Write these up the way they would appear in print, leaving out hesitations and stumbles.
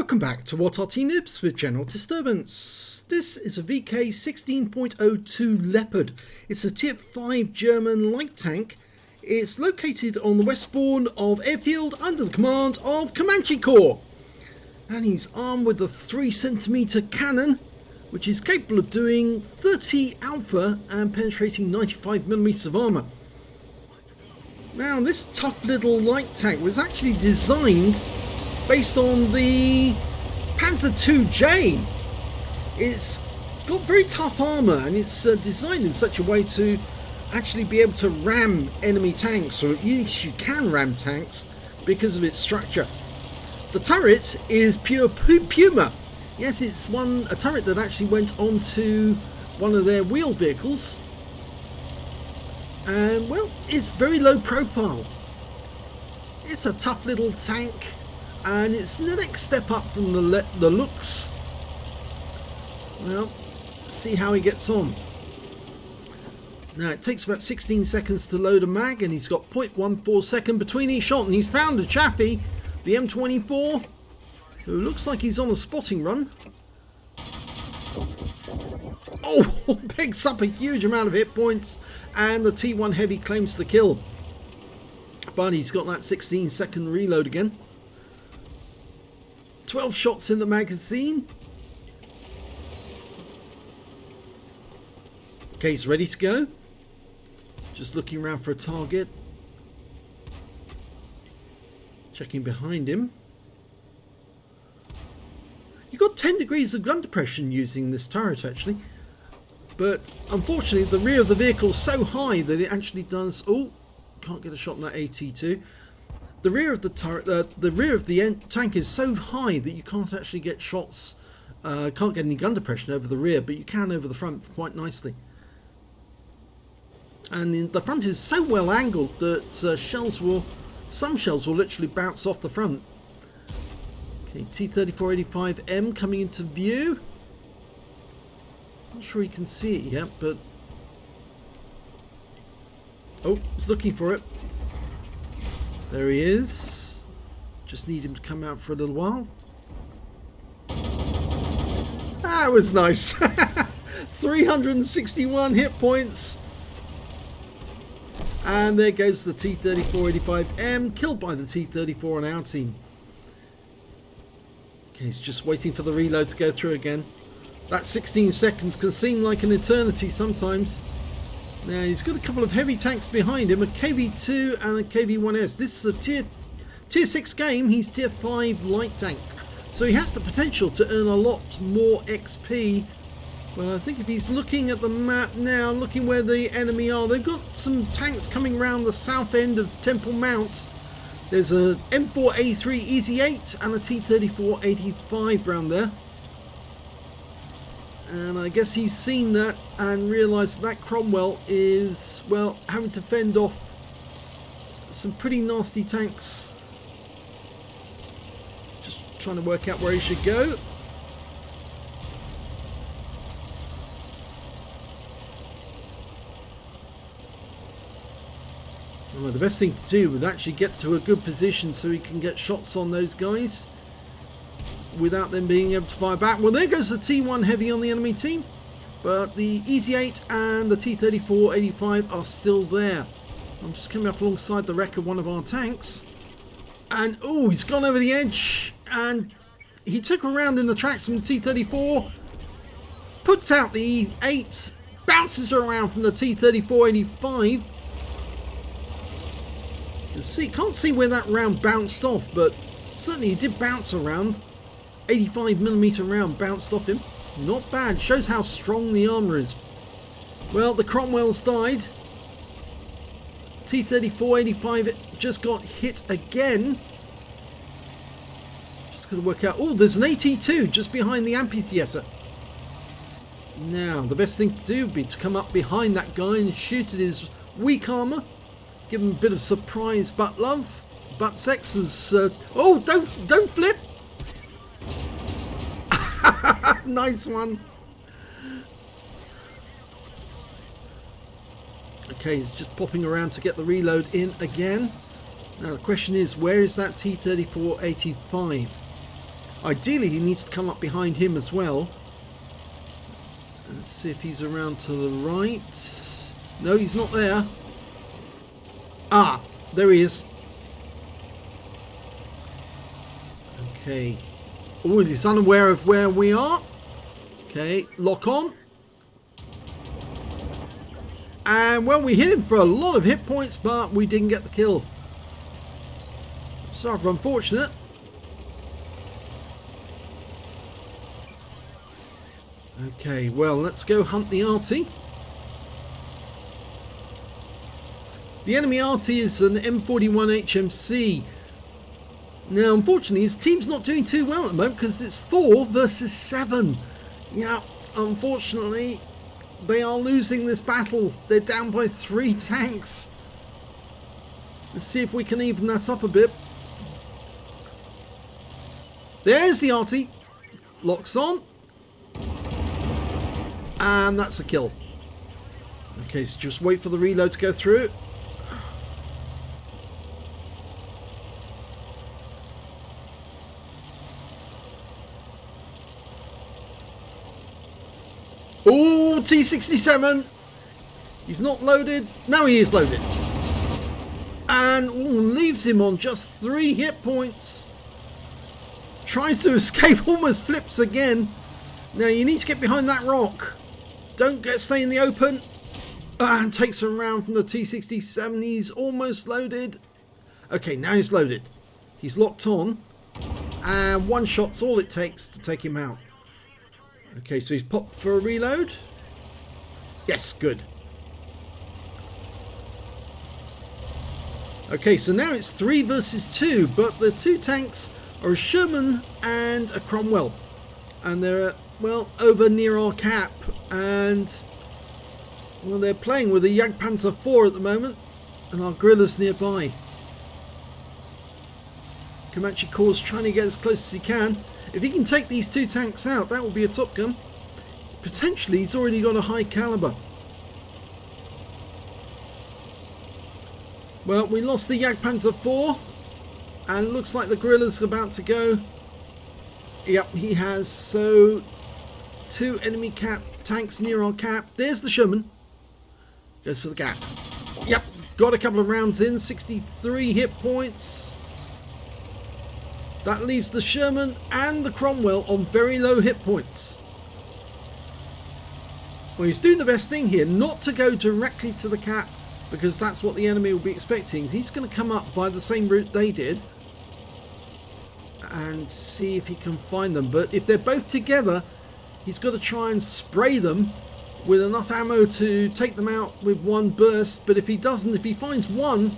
Welcome back to What Arty Noobs with General Disturbance. This is a VK 16.02 Leopard. It's a Tier 5 German light tank. It's located on the westbourne of Airfield under the command of comanchecorps. And he's armed with a 3cm cannon, which is capable of doing 30 alpha and penetrating 95mm of armour. Now, this tough little light tank was actually designed based on the Panzer II-J. It's got very tough armour and it's designed in such a way to actually be able to ram enemy tanks, or at least you can ram tanks because of its structure. The turret is pure Puma. Yes, it's a turret that actually went onto one of their wheeled vehicles, and well, it's very low profile. It's a tough little tank, and it's the next step up from the looks. Well, let's see how he gets on. Now, it takes about 16 seconds to load a mag, and he's got 0.14 second between each shot, and he's found a chaffee, the M24, who looks like he's on a spotting run. Oh, picks up a huge amount of hit points, and the T1 Heavy claims the kill. But he's got that 16-second reload again. 12 shots in the magazine. Okay, he's ready to go. Just looking around for a target. Checking behind him. You've got 10 degrees of gun depression using this turret actually. But unfortunately the rear of the vehicle is so high that it actually does... Oh, can't get a shot on that AT2. The rear of the turret, the rear of the tank is so high that you can't actually get shots, can't get any gun depression over the rear, but you can over the front quite nicely. And the front is so well angled that some shells will literally bounce off the front. Okay, T-3485M coming into view. Not sure you can see it yet, but oh, it's looking for it. There he is. Just need him to come out for a little while. That was nice. 361 hit points. And there goes the T-3485M, killed by the T-34 on our team. Okay, he's just waiting for the reload to go through again. That 16 seconds can seem like an eternity sometimes. Now, he's got a couple of heavy tanks behind him, a KV-2 and a KV-1S. This is a tier 6 game. He's tier 5 light tank. So he has the potential to earn a lot more XP. But I think if he's looking at the map now, looking where the enemy are, they've got some tanks coming around the south end of Temple Mount. There's a M4A3 Easy 8 and a T-3485 round there. And I guess he's seen that and realised that Cromwell is, well, having to fend off some pretty nasty tanks. Just trying to work out where he should go. Well, the best thing to do would actually get to a good position so he can get shots on those guys without them being able to fire back. Well, there goes the T1 Heavy on the enemy team, but the Easy 8 and the T-3485 are still there. I'm just coming up alongside the wreck of one of our tanks, and oh, he's gone over the edge, and he took a round in the tracks from the T-34, puts out the E8, bounces around from the T-3485. Can't see where that round bounced off, but certainly he did bounce around. 85mm round bounced off him. Not bad. Shows how strong the armour is. Well, the Cromwells died. T-3485 just got hit again. Just got to work out. Oh, there's an AT2 just behind the amphitheatre. Now, the best thing to do would be to come up behind that guy and shoot at his weak armour. Give him a bit of surprise butt love. Butt sex is... oh, don't flip! Nice one. Okay, he's just popping around to get the reload in again. Now the question is, where is that T-3485? Ideally, he needs to come up behind him as well. Let's see if he's around to the right. No, he's not there. Ah, there he is. Okay. Oh, he's unaware of where we are. Okay, lock on. And, well, we hit him for a lot of hit points, but we didn't get the kill. Sort of unfortunate. Okay, well, let's go hunt the Arty. The enemy Arty is an M41 HMC. Now, unfortunately, his team's not doing too well at the moment because it's 4 versus 7. Yeah, unfortunately, they are losing this battle. They're down by 3 tanks. Let's see if we can even that up a bit. There's the Arty. Locks on. And that's a kill. Okay, so just wait for the reload to go through. Oh, T67. He's not loaded. No, he is loaded. And leaves him on just 3 hit points. Tries to escape, almost flips again. Now you need to get behind that rock. Don't stay in the open. And takes a round from the T67. He's almost loaded. Okay, now he's loaded. He's locked on. And 1 shot's all it takes to take him out. Okay, so he's popped for a reload. Yes, good. Okay, so now it's 3 versus 2, but the 2 tanks are a Sherman and a Cromwell. And they're, well, over near our cap. And, well, they're playing with a Jagdpanzer IV at the moment. And our guerrillas nearby. comanchecorps trying to get as close as he can. If he can take these 2 tanks out, that will be a Top Gun. Potentially, he's already got a high caliber. Well, we lost the Jagdpanzer IV. And it looks like the guerrilla's about to go. Yep, he has. So, 2 enemy cap tanks near our cap. There's the Sherman. Goes for the gap. Yep, got a couple of rounds in. 63 hit points. That leaves the Sherman and the Cromwell on very low hit points. Well, he's doing the best thing here, not to go directly to the cap, because that's what the enemy will be expecting. He's going to come up by the same route they did and see if he can find them. But if they're both together, he's got to try and spray them with enough ammo to take them out with 1 burst. But if he doesn't, if he finds one,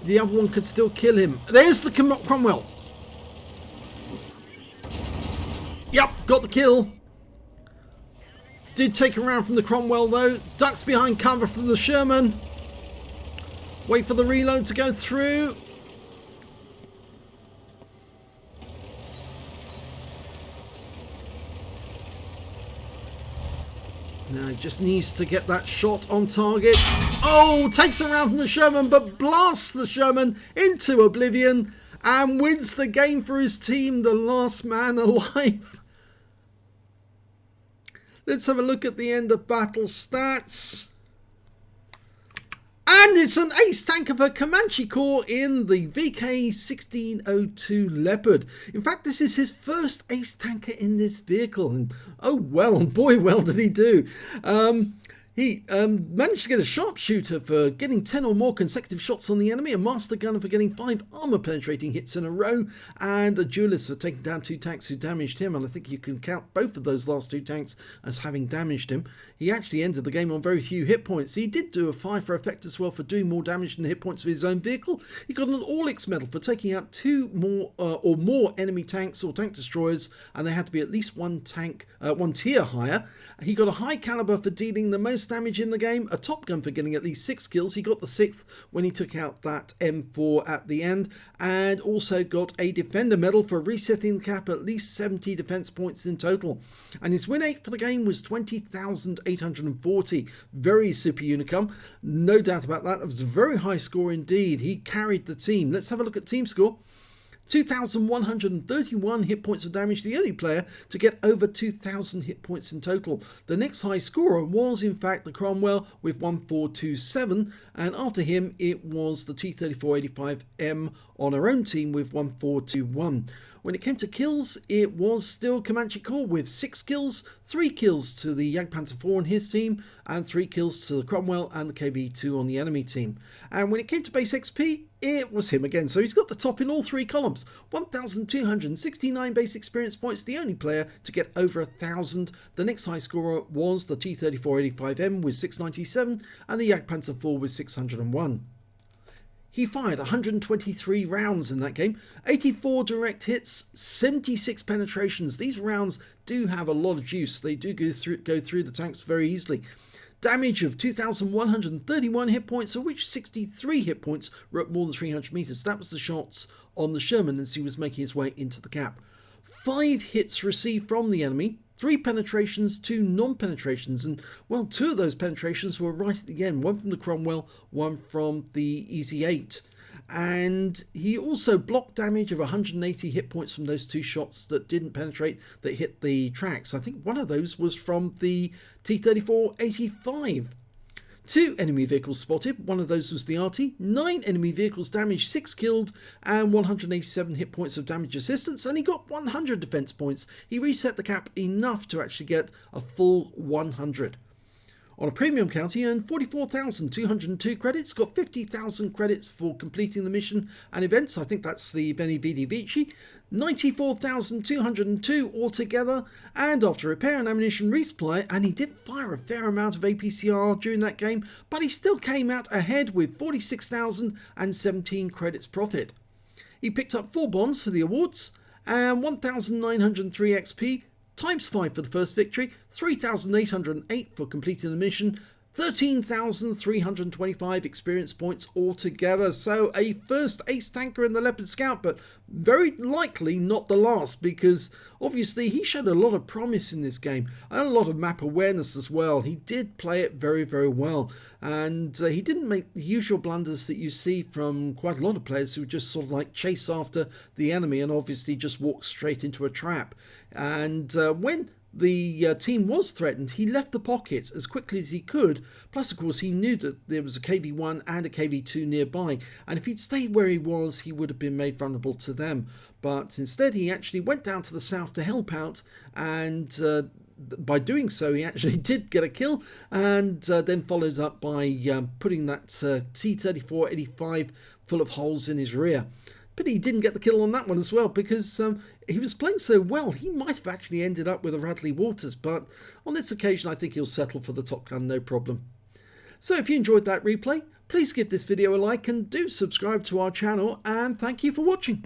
the other one could still kill him. There's the Cromwell. Yep, got the kill. Did take a round from the Cromwell though. Ducks behind cover from the Sherman. Wait for the reload to go through. Now just needs to get that shot on target. Oh, takes a round from the Sherman, but blasts the Sherman into oblivion and wins the game for his team, the last man alive. Let's have a look at the end of battle stats. And it's an ace tanker for comanchecorps in the VK1602 Leopard. In fact, this is his first ace tanker in this vehicle. And oh well, boy well did he do. He managed to get a sharpshooter for getting 10 or more consecutive shots on the enemy, a master gunner for getting 5 armor penetrating hits in a row, and a duelist for taking down 2 tanks who damaged him. And I think you can count both of those last 2 tanks as having damaged him. He actually ended the game on very few hit points. He did do a 5 for effect as well for doing more damage than the hit points of his own vehicle. He got an Orlik medal for taking out 2 more or more enemy tanks or tank destroyers, and they had to be at least 1 tier higher. He got a high caliber for dealing the most damage in the game, a Top Gun for getting at least 6 kills. He got the 6th when he took out that M4 at the end, and also got a Defender medal for resetting the cap at least 70 defense points in total. And his win rate for the game was 20,840. Very super unicum, no doubt about that. It was a very high score indeed. He carried the team. Let's have a look at team score. 2,131 hit points of damage, the only player to get over 2,000 hit points in total. The next high scorer was in fact the Cromwell with 1427, and after him it was the T3485M on our own team with 1421. When it came to kills, it was still comanchecorps with 6 kills, 3 kills to the Jagdpanther 4 on his team, and 3 kills to the Cromwell and the KV2 on the enemy team. And when it came to base XP, it was him again, so he's got the top in all 3 columns. 1,269 base experience points, the only player to get over 1,000. The next high scorer was the T3485M with 697 and the Jagdpanther 4 with 601. He fired 123 rounds in that game, 84 direct hits, 76 penetrations. These rounds do have a lot of juice. They do go through the tanks very easily. Damage of 2,131 hit points, of which 63 hit points were at more than 300 meters. That was the shots on the Sherman as he was making his way into the cap. 5 hits received from the enemy, 3 penetrations, 2 non-penetrations, and well, 2 of those penetrations were right at the end, one from the Cromwell, one from the EZ8. And he also blocked damage of 180 hit points from those 2 shots that didn't penetrate, that hit the tracks. I think one of those was from the T3485. 2 enemy vehicles spotted, one of those was the Arty, 9 enemy vehicles damaged, 6 killed, and 187 hit points of damage assistance, and he got 100 defense points. He reset the cap enough to actually get a full 100. On a premium count, he earned 44,202 credits, got 50,000 credits for completing the mission and events. I think that's the Veni Vidi Vici. 94,202 altogether, and after repair and ammunition resupply, and he did fire a fair amount of APCR during that game, but he still came out ahead with 46,017 credits profit. He picked up 4 bonds for the awards, and 1,903 XP, times 5 for the first victory, 3,808 for completing the mission, 13,325 experience points altogether. So a first ace tanker in the Leopard Scout, but very likely not the last, because obviously he showed a lot of promise in this game and a lot of map awareness as well. He did play it very, very well, and he didn't make the usual blunders that you see from quite a lot of players who just sort of like chase after the enemy and obviously just walk straight into a trap. And when the team was threatened, he left the pocket as quickly as he could. Plus, of course, he knew that there was a KV1 and a KV2 nearby, and if he'd stayed where he was, he would have been made vulnerable to them. But instead, he actually went down to the south to help out, and by doing so, he actually did get a kill, and then followed up by putting that T3485 full of holes in his rear. But he didn't get the kill on that one as well, because he was playing so well, he might have actually ended up with a Radley Waters, but on this occasion I think he'll settle for the Top Gun, no problem. So if you enjoyed that replay, please give this video a like and do subscribe to our channel, and thank you for watching.